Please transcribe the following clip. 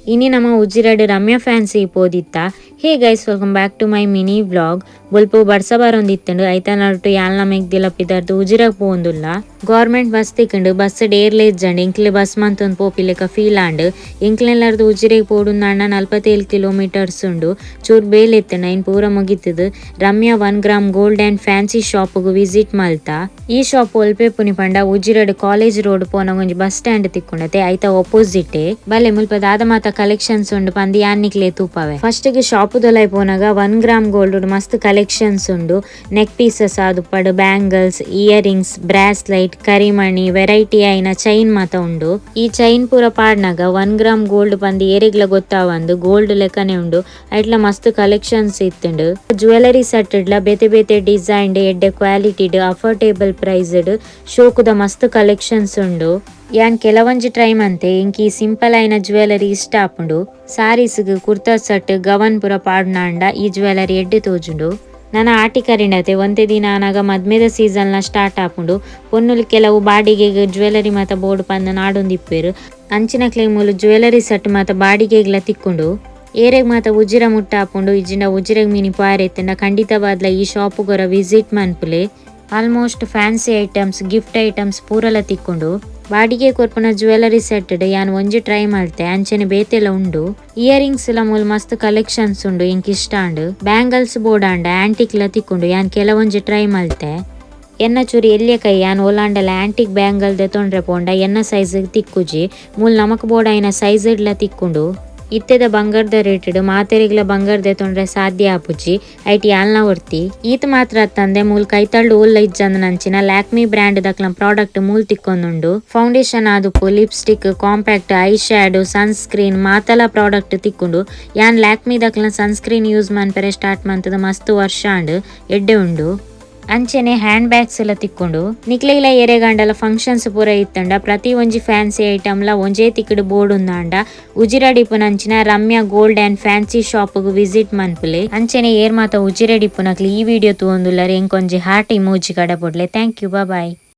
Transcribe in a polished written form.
Eni Nama Ujired Ramya fancy ಪೋದಿತ್ತ. Hey guys, welcome back to my mini vlog. ಬೊಲ್ಪ ಬರ್ಸ ಬರೊಂದಿತ್ತಂಡು ಐತ ನಡುಟು ಯಾಲ್ನ ಮೆಗ್ದಿಲ ಪಿದಾರ್ದು ಉಜಿರಗ್ ಪೋಂದುಲ್ಲ. ಗೌರ್ಮೆಂಟ್ ಬಸ್ ತಿಕ್ಕಂಡು ಬಸ್ ಡೇರ್ಲೆ ಇಜ್ಜಂಡು ಇಂಕ್ಲೆ ಬಸ್ ಮಂತೊಂದು ಪೋಪಿಲೆಕ ಫೀಲ್ ಆಂಡ್ ಇಂಕ್ಲೆಲ್ಲರ್ದು ಉಜಿರೆಗ್ ಪೋಡುಂದಾಂಡ 47 ಕಿಲೋಮೀಟರ್ಸ್ ಉಂಡು. ಚೂರ್ ಬೇಲೆ ಎತ್ತಂಡ ಐನ್ ಪೂರ ಮುಗಿತದು. Ramya 1 gram gold and fancy ಶಾಪ್ಗ್ ವಿಸಿಟ್ ಮಲ್ತ. ಈ ಶಾಪ್ ಒಲ್ಪೆ ಪುನಿ ಪಂಡ ಉಜಿರೆಡ್ ಕಾಲೇಜ್ ರೋಡ್ ಪೋನ ಒಂಜಿ ಬಸ್ ಸ್ಟ್ಯಾಂಡ್ ತಿಕ್ಕೊಂಡತೆ ಐತ ಒಪೋಸಿಟೆ ಬಲೆ ಮುಲ್ಪ ದಾದ ಮಾತ ಕಲೆಕ್ಷನ್ಸ್ ಉಂಡು ಪಂದಿ ಯಾನ್ನಿಕ್ಲೆ ತೂಪವೆ. ಫಸ್ಟ್ ಗೆ ಶಾಪ್ ದೊಲೈ ಪೋನಾಗ 1 ಗ್ರಾಮ್ ಗೋಲ್ಡ್ ಮಸ್ತ್ ಕಲೆಕ್ಷನ್ಸ್ ಉಂಡು. ನೆಕ್ ಪೀಸಸ್ ಆದುಪ್ಪಡು ಬ್ಯಾಂಗಲ್ಸ್, ಇಯರಿಂಗ್ಸ್, ಬ್ರಾಸ್ಲೈಟ್, ಕರಿಮಣಿ, ವೆರೈಟಿ ಐನ ಚೈನ್ ಮಾತ ಉಂಡು. ಈ ಚೈನ್ ಪೂರ ಪಾಡ್ನಾಗ 1 ಗ್ರಾಮ್ ಗೋಲ್ಡ್ ಪಂದಿ ಏರಿಗ್ಲ ಗೊತ್ತಾವಂದು ಗೋಲ್ಡ್ ಲೆಕ್ಕನೆ ಉಂಡು. ಐಟ್ಲ ಮಸ್ತ್ ಕಲೆಕ್ಷನ್ಸ್ ಇತ್ತುಂಡು. ಜ್ಯುವೆಲರಿ ಸೆಟ್ ಇಡ್ಲ ಬೇತೆ ಬೇತೆ ಡಿಸೈನ್ ಎಡ್ಡೆ ಕ್ವಾಲಿಟಿಡ್ ಅಫೋರ್ಡೇಬಲ್ ಪ್ರೈಸ್ಡ್ ಶೋಕುದ ಮಸ್ತ್ ಕಲೆಕ್ಷನ್ಸ್ ಉಂಡು. ಯಾನ್ ಕೆಲವಂಜಿ ಟ್ರೈ ಮಂತೆ ಇಂಕಿ ಸಿಂಪಲ್ ಐನ ಜ್ಯುವೆಲರಿ ಇಷ್ಟ ಆಪುಂಡು. ಸಾರೀಸ್ಗ್ ಕುರ್ತಾ ಸೆಟ್ ಗವನ್ ಪುರ ಪಾಡ್ನಾಂಡ ಈ ಜ್ಯುವೆಲರಿ ಎಡ್ಡೆ ತೋಜುಂಡು. ನನ್ನ ಆಟಿಕರಿಂಡತೆ ಒಂತೆ ದಿನ ಆನಾಗ ಮದ್ಮೆದ ಸೀಸನ್ ಸ್ಟಾರ್ಟ್ ಆಪುಂಡು. ಪೊನ್ನುಲು ಕೆಲವು ಬಾಡಿಗೆಗ್ ಜ್ಯುವೆಲರಿ ಮಾತ ಬೋರ್ಡ್ ಪಂದ ನಾಡೊಂದಿಪ್ಪೇರು. ಅಂಚಿನ ಕ್ಲೇಮುಲು ಜ್ಯುವೆಲರಿ ಸೆಟ್ ಮಾತ ಬಾಡಿಗೆಗ್ಲ ತಿಕ್ಕುಂಡು. ಏರೆಗ್ ಮಾತ ಉಜಿರ ಮುಟ್ಟ ಆಪುಂಡು. ಇಜ್ಜಿಂಡ ಉಜಿರೆಗ್ ಮಿನಿ ಪಾಯರ್ ಎತ್ತಂಡ ಖಂಡಿತವಾದ್ಲ ಈ ಶಾಪುಗೊರ ವಿಸಿಟ್ ಮನ್ಪುಲೆ. Almost fancy items, gift items ಪೂರಲ ತಿಕ್ಕೊಂಡು ಬಾಡಿಗೆ ಕೊರ್ಪುನ ಜ್ಯುವೆಲರಿ ಸೆಟ್ ಯಾನ್ ಒಂಜಿ ಟ್ರೈ ಮಲ್ತೆ ಅಂಚನೆ ಬೇತೆಲ ಉಂಡು. ಇಯರಿಂಗ್ಸ್ ಲ ಮೂಲ ಮಸ್ತ್ ಕಲೆಕ್ಷನ್ಸ್ ಉಂಡು ಇಂಕ್ ಇಷ್ಟ and. Bangles board and antique ಲ ತಿಕ್ಕೊಂಡು ಯಾನ್ ಕೆಲವೊಂಜಿ ಟ್ರೈ ಮಲ್ತೆ. ಎನ್ನ ಚೂರಿ ಎಲ್ಲಿಯ ಕೈ ಯಾನ್ ಓಲಾಂಡಲ ಆಂಟಿಕ್ ಬ್ಯಾಂಗಲ್ ದೆ ತೊಂಡ್ರೆ ಪೋಂಡ ಎನ್ನ ಸೈಜ್ ತಿಕ್ಕುಜಿ ಮೂಲ ನಮಕ್ ಬೋರ್ಡ್ ಐನ ಸೈಜ್ ಲ ತಿಕ್ಕೊಂಡು. ಇತ್ತೆದ ಬಂಗಾರದ ರೇಟೆಡ್ ಮಾತೆರೆಗ್ಲ ಬಂಗಾರದೆ ತೊಂಡ್ರೆ ಸಾಧ್ಯ ಆಪುಜಿ ಐಟಿ ಯಾಲ್ನ ಒರ್ತಿ ಈತ್ ಮಾತ್ರ ತಂದೆ ಮೂಲ್ ಕೈತಳ್ಳು ಓಲ್ಲ ಇಜ್ಜಂದ ನಂಚಿನ ಲ್ಯಾಕ್ಮಿ ಬ್ರ್ಯಾಂಡ್ ದಕ್ಲ ಪ್ರಾಡಕ್ಟ್ ಮೂಲ್ ತಿಕ್ಕೊಂದುಂಡು. ಫೌಂಡೇಶನ್ ಆದುಪ್ಪು, lipstick, compact, eye shadow, sunscreen ಮಾತಲ ಪ್ರಾಡಕ್ಟ್ ತಿಕ್ಕೊಂಡು ಯಾನ್ ಲ್ಯಾಕ್ಮಿ ದಕ್ಲ ಸನ್ಸ್ಕ್ರೀನ್ ಯೂಸ್ ಮನ್ಪೆರೆ ಸ್ಟಾರ್ಟ್ ಮಂತದ ಮಸ್ತ್ ವರ್ಷ ಅಂಡ್ ಎಡ್ಡೆ ಉಂಡು. ಅಂಚೆನೆ ಹ್ಯಾಂಡ್ ಬ್ಯಾಗ್ಸ್ ಎಲ್ಲ ತಿಕ್ಕೊಂಡು ನಿಕ್ಲೆಗ್ಲ ಎರೆಗಂಡಲ ಫಂಕ್ಷನ್ಸ್ ಪೂರ ಇತ್ತಂಡ ಪ್ರತಿ ಒಂಜಿ ಫ್ಯಾನ್ಸಿ ಐಟಮ್ಲ ಒಂಜೇ ತಿಕ್ಕಡು ಬೋರ್ಡ್ ಉಂದಾಂಡ ಉಜಿರಡಿಪ್ಪುನಂಚಿನ ರಮ್ಯಾ ಗೋಲ್ಡ್ ಅಂಡ್ ಫ್ಯಾನ್ಸಿ ಶಾಪ್ಗ್ ವಿಸಿಟ್ ಮನ್ಪುಲೆ. ಅಂಚೆನೆ ಏರ್ ಮಾತ ಉಜಿರಡಿಪ್ಪುನಕ್ಲಿ ಈ ವಿಡಿಯೋ ತೂವೊಂದುಲ್ಲರೆ ಎಂಕೊಂಜಿ ಹಾರ್ಟ್ ಇಮೋಜಿ ಕಡ ಪೊಡ್ಲೆ. Thank you, bye.